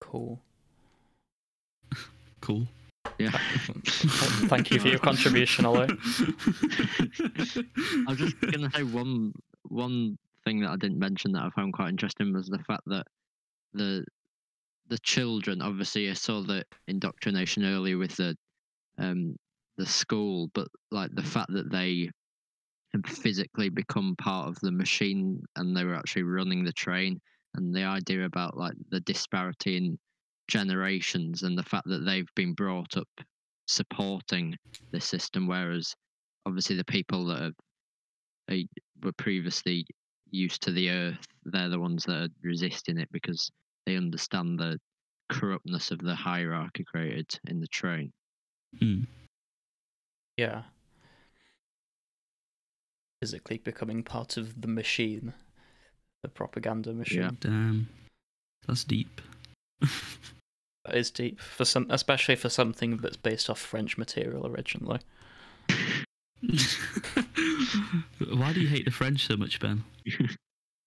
Cool. Cool. Yeah. Thank you for your contribution, Ollie. I was just gonna say one thing that I didn't mention that I found quite interesting was the fact that the children, obviously I saw the indoctrination earlier with the school, but like the fact that they had physically become part of the machine and they were actually running the train, and the idea about like the disparity in generations and the fact that they've been brought up supporting the system, whereas obviously the people that were previously used to the earth, they're the ones that are resisting it because they understand the corruptness of the hierarchy created in the train. Yeah. Physically becoming part of the machine. The propaganda machine. Yeah. Damn. That's deep. That is deep, especially for something that's based off French material originally. Why do you hate the French so much, Ben?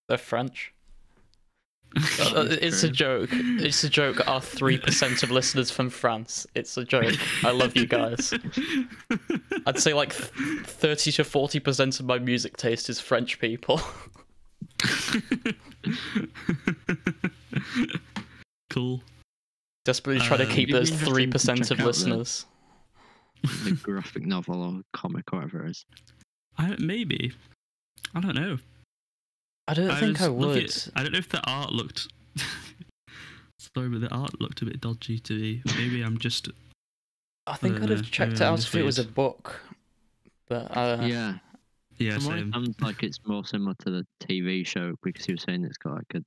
They're French. It's a joke. It's a joke. Our 3% of listeners from France. It's a joke. I love you guys. I'd say like 30 to 40% of my music taste is French people. Cool. Desperately trying to keep those 3% of listeners. The graphic novel or comic or whatever it is. Maybe. I don't know. I don't think I would. I don't know if the art looked. Sorry, but the art looked a bit dodgy to me. Maybe I'm just. I think I'd have checked it out if it was a book. But yeah. Yeah, From what same. it sounds like it's more similar to the TV show because he was saying it's got like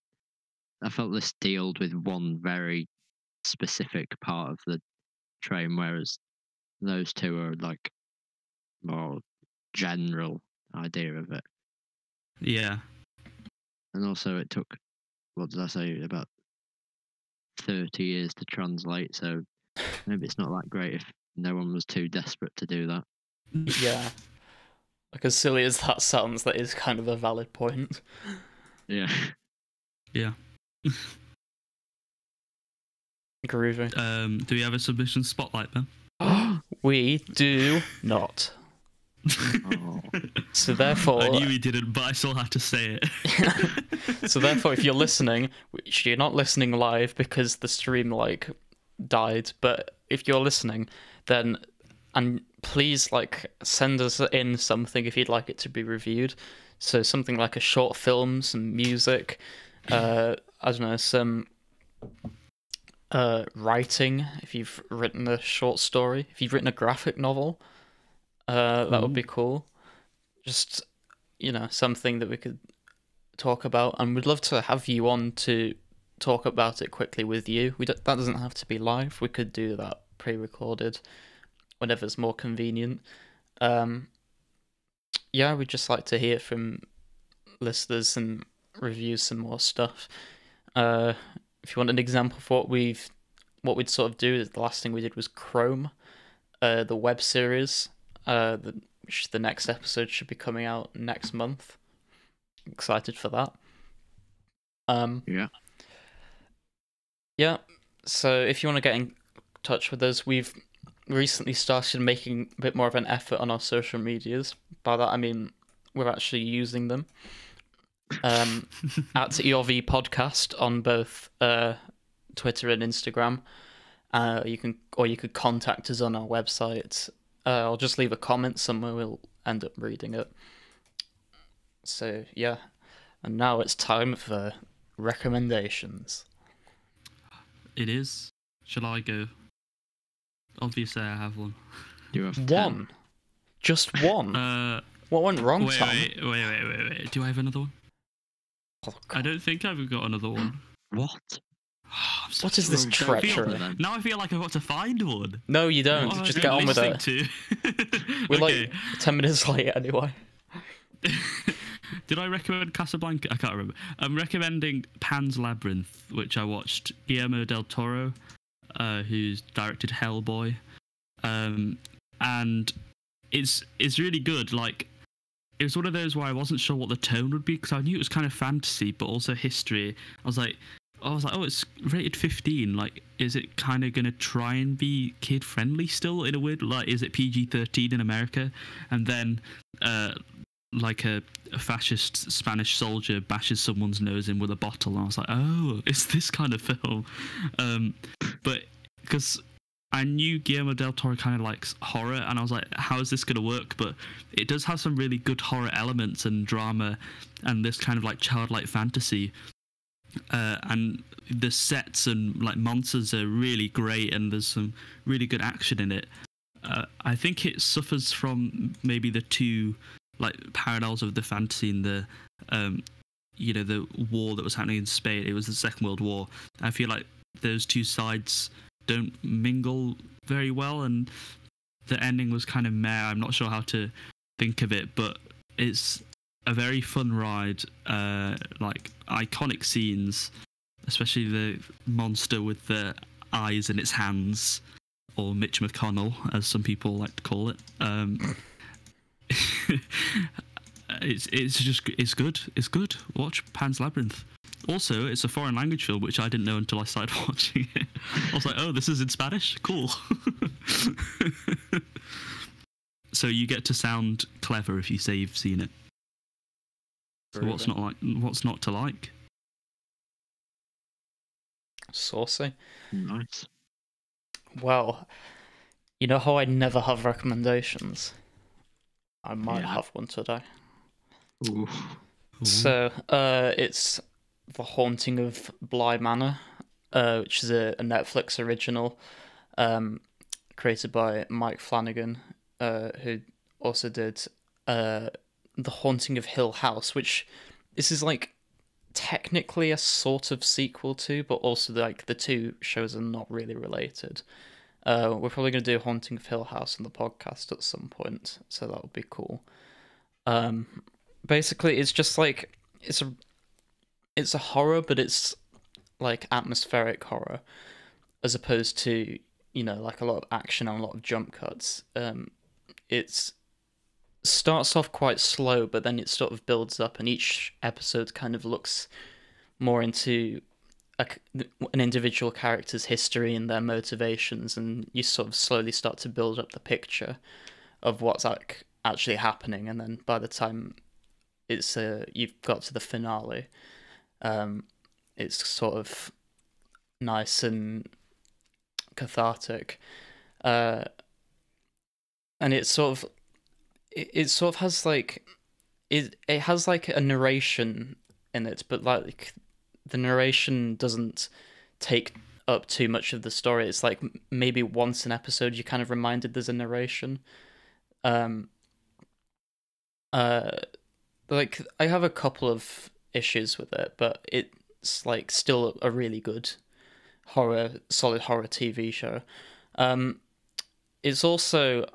I felt this dealt with one very specific part of the train, whereas those two are like more general idea of it. Yeah. And also it took, what did I say, about 30 years to translate, so maybe it's not that great if no one was too desperate to do that. yeah. Like, as silly as that sounds, that is kind of a valid point. Yeah. Yeah. Groovy. Do we have a submission spotlight, Ben? We do not. Oh. So therefore, I knew he didn't, but I still had to say it. so therefore, if you're listening, which you're not listening live because the stream like died, but if you're listening, then and please like send us in something if you'd like it to be reviewed. So something like a short film, some music, I don't know, some writing. If you've written a short story, if you've written a graphic novel, that would be cool. Just, you know, something that we could talk about, and we'd love to have you on to talk about it quickly with you. That doesn't have to be live. We could do that pre-recorded whenever's more convenient. Yeah, we'd just like to hear from listeners and review some more stuff. If you want an example of what we'd sort of do, the last thing we did was Chrome, the web series. The next episode should be coming out next month. Excited for that. Yeah. So if you want to get in touch with us, we've recently started making a bit more of an effort on our social medias. By that I mean we're actually using them. At EOV Podcast on both Twitter and Instagram. You could contact us on our website. I'll just leave a comment somewhere. We'll end up reading it. So yeah, and now it's time for recommendations. It is. Shall I go? Obviously, I have one. You have one, just one. What went wrong, Thom? Wait. Do I have another one? Oh, I don't think I've got another one. What? What is this treachery? Now I feel like I've got to find one. No, you don't. What Just get on with it. We're like 10 minutes late anyway. Did I recommend Casablanca? I can't remember. I'm recommending Pan's Labyrinth, which I watched. Guillermo del Toro, who's directed Hellboy, and it's really good. Like, it was one of those where I wasn't sure what the tone would be because I knew it was kind of fantasy, but also history. I was like, oh, it's rated 15. Like, is it kind of gonna try and be kid friendly still in a weird? Like, is it PG-13 in America? And then, like a fascist Spanish soldier bashes someone's nose in with a bottle, and I was like, oh, it's this kind of film. But because I knew Guillermo del Toro kind of likes horror, and I was like, how is this going to work? But it does have some really good horror elements and drama and this kind of like childlike fantasy. And the sets and like monsters are really great, and there's some really good action in it. I think it suffers from maybe the two like parallels of the fantasy and the the war that was happening in Spain. It was the Second World War. I feel like those two sides don't mingle very well, and the ending was kind of meh. I'm not sure how to think of it, but it's a very fun ride. Like iconic scenes, especially the monster with the eyes in its hands, or Mitch McConnell, as some people like to call it. It's good. It's good. Watch Pan's Labyrinth. Also, it's a foreign language film, which I didn't know until I started watching it. I was like, oh, this is in Spanish? Cool. So you get to sound clever if you say you've seen it. So what's not to like? Saucy. Nice. Well, you know how I never have recommendations? I might have one today. Ooh. So, it's The Haunting of Bly Manor, which is a Netflix original, created by Mike Flanagan, who also did The Haunting of Hill House, which this is like technically a sort of sequel to, but also like the two shows are not really related. We're probably going to do Haunting of Hill House on the podcast at some point, so that would be cool. Basically, it's just like it's a horror, but it's like atmospheric horror, as opposed to like a lot of action and a lot of jump cuts. It starts off quite slow, but then it sort of builds up, and each episode kind of looks more into an individual character's history and their motivations, and you sort of slowly start to build up the picture of what's actually happening, and then by the time it's you've got to the finale, it's sort of nice and cathartic, and it sort of has like it has like a narration in it, but like the narration doesn't take up too much of the story. It's like maybe once an episode you're kind of reminded there's a narration. Like I have a couple of issues with it, but it's like still a really good solid horror TV show. It's also,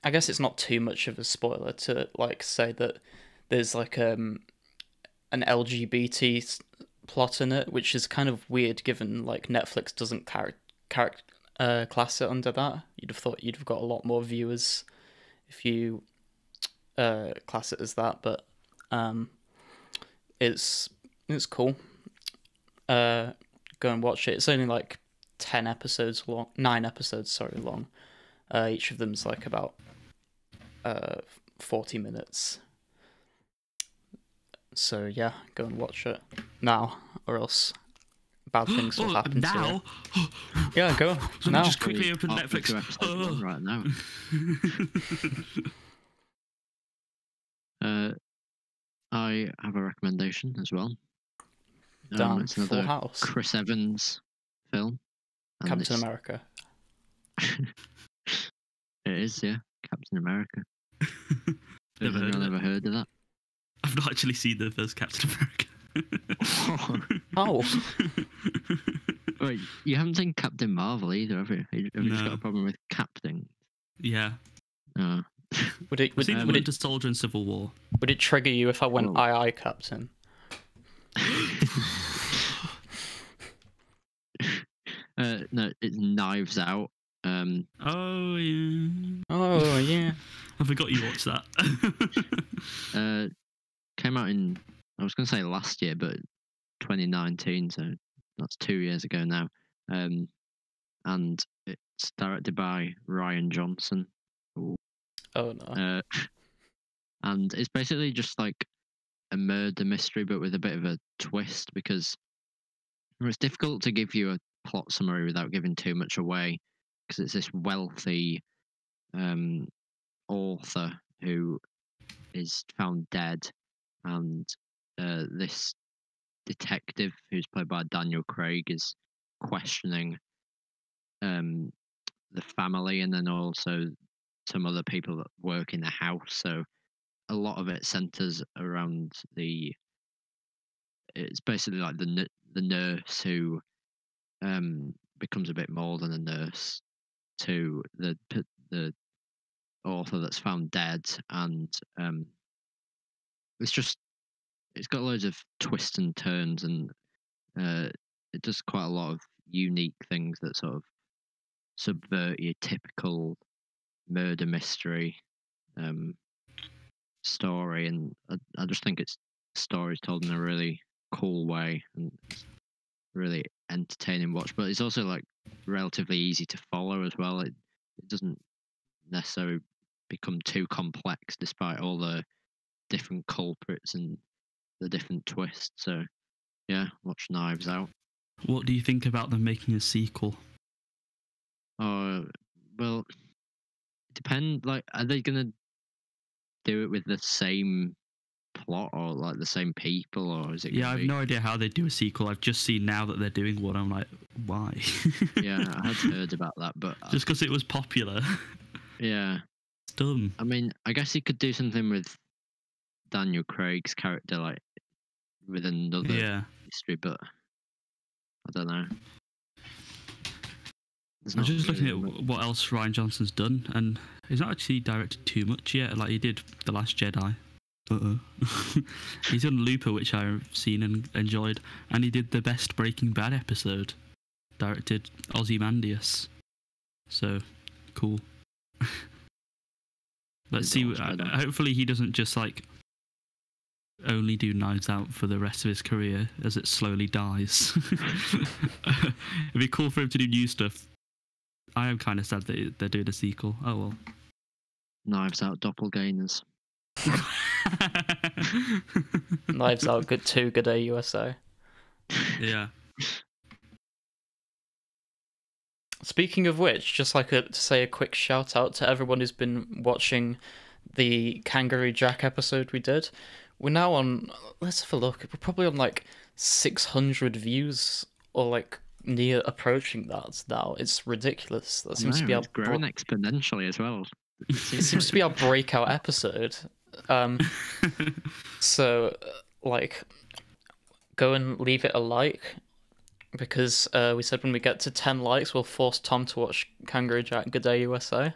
I guess it's not too much of a spoiler to like say that there's like an LGBT plot in it, which is kind of weird given like Netflix doesn't class it under that. You'd have thought you'd have got a lot more viewers if you class it as that, but it's cool. Go and watch it. It's only like 9 episodes long. Each of them's like about 40 minutes. So yeah, go and watch it now, or else bad things will happen now? to you. Yeah, go now. Just quickly open Netflix right now. I have a recommendation as well. Damn, it's another Full House. Chris Evans film. Captain America. It is, yeah. Captain America. Never heard of that. I've not actually seen the first Captain America. Oh. Wait, you haven't seen Captain Marvel either, have you? Have you just got a problem with Captain? Yeah. Oh. Would it Winter Soldier and Civil War? Would it trigger you if I went aye Captain? No, it's Knives Out. Oh yeah. Oh yeah. I forgot you watched that. Came out in, I was going to say last year, but 2019, so that's 2 years ago now. And it's directed by Rian Johnson. Oh no. And it's basically just like a murder mystery, but with a bit of a twist, because it's difficult to give you a plot summary without giving too much away, because it's this wealthy author who is found dead, and this detective, who's played by Daniel Craig, is questioning the family, and then also some other people that work in the house. So a lot of it centers around it's basically like the nurse who becomes a bit more than a nurse to the author that's found dead, and it's got loads of twists and turns, and it does quite a lot of unique things that sort of subvert your typical murder mystery story, and I just think it's stories told in a really cool way, and it's really entertaining watch. But it's also like relatively easy to follow as well. It doesn't necessarily become too complex despite all the different culprits and the different twists. So yeah, watch Knives Out. What do you think about them making a sequel? Well, it depends. Like, are they gonna do it with the same plot, or like the same people, or is it? Yeah, I've no idea how they do a sequel. I've just seen now that they're doing one. I'm like, why? Yeah, I had heard about that, but just because it was popular. Yeah, it's dumb. I mean, I guess he could do something with Daniel Craig's character, like with another history, but I don't know. I'm just looking at what else Rian Johnson's done, and he's not actually directed too much yet. Like, he did The Last Jedi. He's done Looper, which I've seen and enjoyed, and he did the best Breaking Bad episode, directed Ozymandias. So, cool. Let's see. Hopefully he doesn't just like only do Knives Out for the rest of his career as it slowly dies. It'd be cool for him to do new stuff. I am kind of sad that they're doing a sequel. Oh well. Knives Out doppelgangers. Knives Out, Good 2, Good Day USA. Yeah. Speaking of which, just like to say a quick shout out to everyone who's been watching the Kangaroo Jack episode we did. We're now on, let's have a look, we're probably on like 600 views, or like near approaching that now. It's ridiculous. That seems to be our it's growing exponentially as well. It seems to be our breakout episode. So, like, go and leave it a like, because we said when we get to 10 likes, we'll force Tom to watch Kangaroo Jack Good Day USA.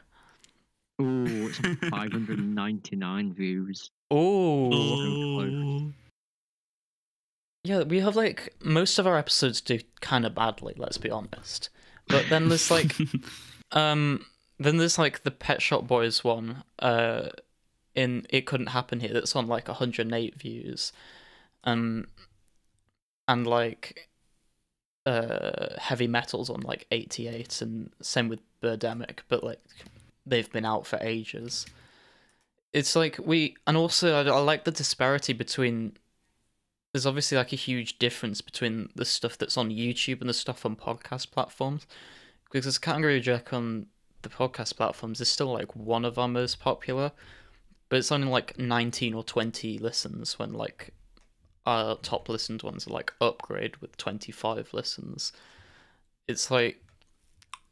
Ooh, it's on 599 views. Ooh. Yeah, we have like most of our episodes do kind of badly, let's be honest. But then there's like then there's like the Pet Shop Boys one in It Couldn't Happen Here that's on like 108 views. And like Heavy Metal's on like 88, and same with Birdemic, but like they've been out for ages. It's like and also I like the disparity between. There's obviously like a huge difference between the stuff that's on YouTube and the stuff on podcast platforms, because Kangaroo Jack on the podcast platforms is still like one of our most popular, but it's only like 19 or 20 listens when like our top listened ones are like Upgrade with 25 listens. It's like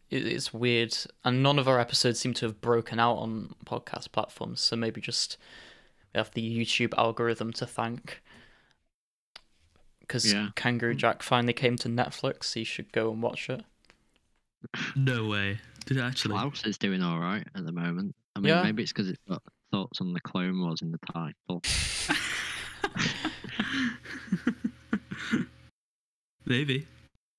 it's weird, and none of our episodes seem to have broken out on podcast platforms, so maybe just we have the YouTube algorithm to thank. Because Kangaroo Jack finally came to Netflix, so you should go and watch it. No way. Did it actually? Klaus is doing all right at the moment. I mean, maybe it's because it's got Thoughts on the Clone Wars in the title. Maybe.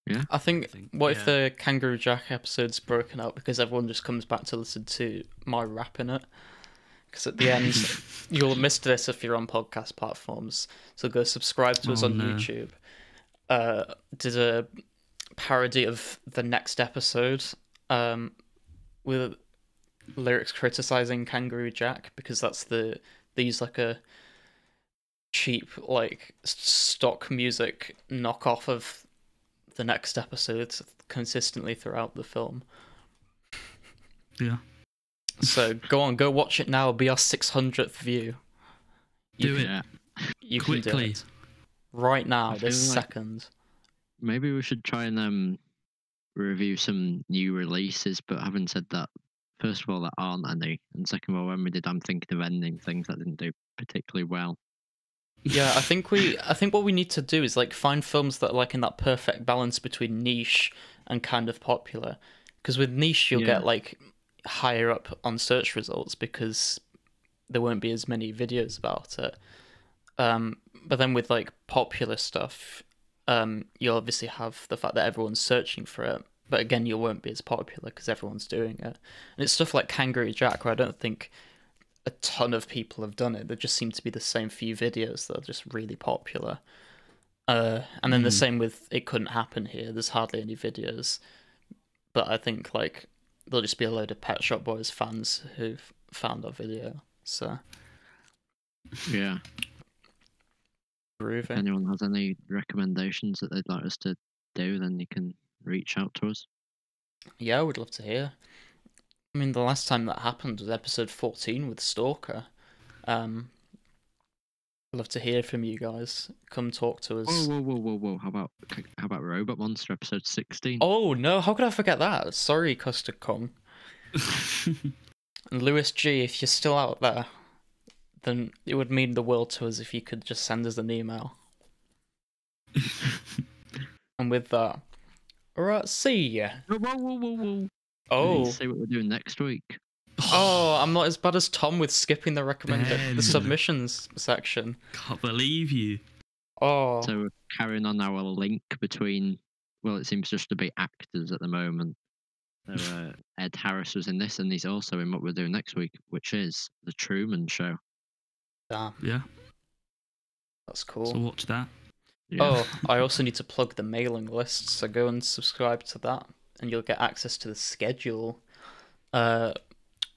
Yeah. I think what if the Kangaroo Jack episode's broken out because everyone just comes back to listen to my rap in it? Because at the end, you'll have missed this if you're on podcast platforms. So go subscribe to us on YouTube. Did a parody of the next episode with lyrics criticizing Kangaroo Jack, because that's they use like a cheap like stock music knockoff of the next episode consistently throughout the film. Yeah. So go watch it now. It'll be our 600th view. Do it. You quickly. Can do it right now, this second. Maybe we should try and review some new releases. But having said that, first of all, there aren't any, and second of all, when we did, I'm thinking of ending things that didn't do particularly well. Yeah, I think what we need to do is like find films that are like in that perfect balance between niche and kind of popular. Because with niche, you'll get like higher up on search results because there won't be as many videos about it. But then with like popular stuff, you'll obviously have the fact that everyone's searching for it. But again, you won't be as popular because everyone's doing it. And it's stuff like Kangaroo Jack, where I don't think a ton of people have done it. There just seem to be the same few videos that are just really popular. And then the same with It Couldn't Happen Here. There's hardly any videos. But I think like there'll just be a load of Pet Shop Boys fans who've found our video. So yeah. Groovy. If anyone has any recommendations that they'd like us to do, then you can reach out to us. Yeah, I would love to hear. I mean, the last time that happened was episode 14 with Stalker. I'd love to hear from you guys. Come talk to us. Whoa! How about Robot Monster episode 16? Oh no! How could I forget that? Sorry, Custard Kong. And Lewis G, if you're still out there, then it would mean the world to us if you could just send us an email. And with that, alright, see ya. Whoa! Oh. See what we're doing next week. Oh, I'm not as bad as Tom with skipping the submissions section. Can't believe you. Oh. So we're carrying on our link between, well, it seems just to be actors at the moment. So Ed Harris was in this, and he's also in what we're doing next week, which is The Truman Show. Damn. Yeah. That's cool. So watch that. Yeah. Oh, I also need to plug the mailing list, so go and subscribe to that, and you'll get access to the schedule,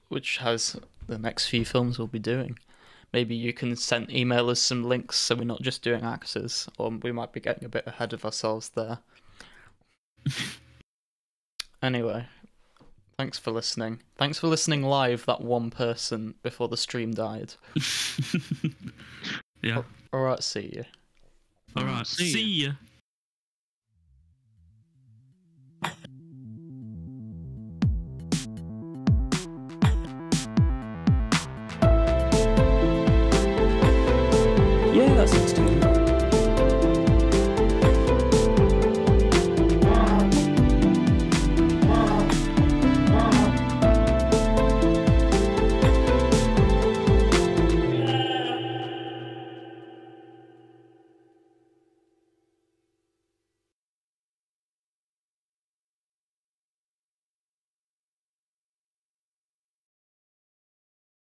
which has the next few films we'll be doing. Maybe you can email us some links so we're not just doing actors, or we might be getting a bit ahead of ourselves there. Anyway, thanks for listening. Thanks for listening live, that one person, before the stream died. Yeah. Alright, see you. All right. See ya.